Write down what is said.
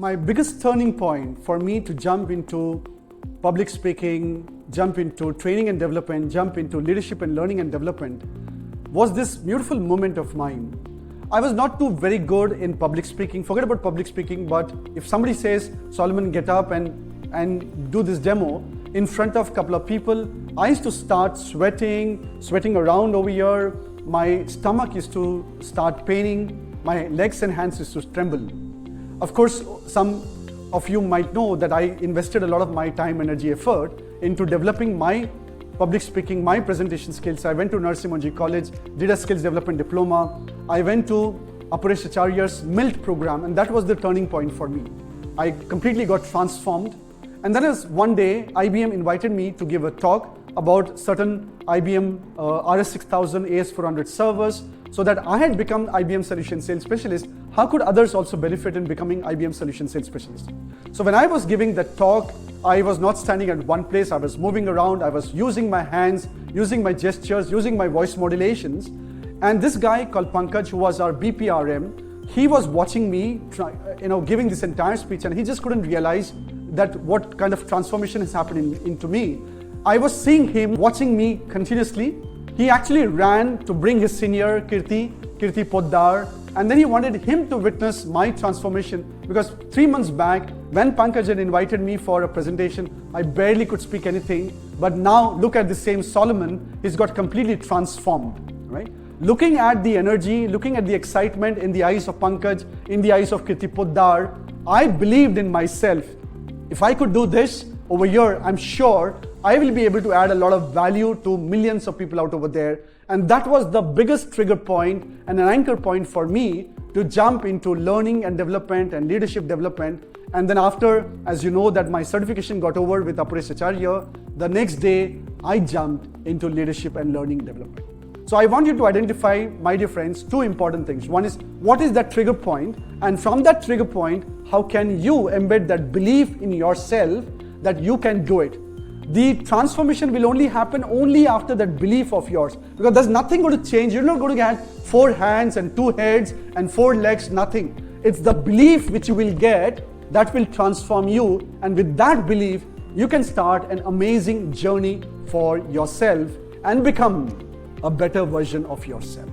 My biggest turning point for me to jump into public speaking, jump into training and development, jump into leadership and learning and development was this beautiful moment of mine. I was not too very good in public speaking, forget about public speaking, but if somebody says, Solomon, get up and do this demo in front of a couple of people, I used to start sweating around over here. My stomach used to start paining, my legs and hands used to tremble. Of course, some of you might know that I invested a lot of my time, energy, effort into developing my public speaking, my presentation skills. I went to Narasimhaji College, did a skills development diploma. I went to Aparesh Acharya's MILT program, and that was the turning point for me. I completely got transformed. And then as one day, IBM invited me to give a talk about certain IBM RS6000 AS400 servers, so that I had become IBM Solution Sales Specialist. How could others also benefit in becoming IBM Solution Sales Specialist? So when I was giving that talk, I was not standing at one place, I was moving around, I was using my hands, using my gestures, using my voice modulations. And this guy called Pankaj, who was our BPRM, he was watching me giving this entire speech, and he just couldn't realize that what kind of transformation is happening into me. I was seeing him watching me continuously. He actually ran to bring his senior Kirti Poddar, and then he wanted him to witness my transformation, because 3 months back when Pankaj had invited me for a presentation, I barely could speak anything, but now look at the same Solomon, he's got completely transformed, right? Looking at the energy, looking at the excitement in the eyes of Pankaj, in the eyes of Kirti Poddar, I believed in myself. If I could do this over here, I'm sure I will be able to add a lot of value to millions of people out over there. And that was the biggest trigger point and an anchor point for me to jump into learning and development and leadership development. And then after, as you know, that my certification got over with Aparesh Acharya, the next day I jumped into leadership and learning development. So I want you to identify, my dear friends, two important things. One is, what is that trigger point? And from that trigger point, how can you embed that belief in yourself that you can do it? The transformation will only happen after that belief of yours, because there's nothing going to change. You're not going to get 4 hands and 2 heads and 4 legs, nothing. It's the belief which you will get that will transform you, and with that belief, you can start an amazing journey for yourself and become a better version of yourself.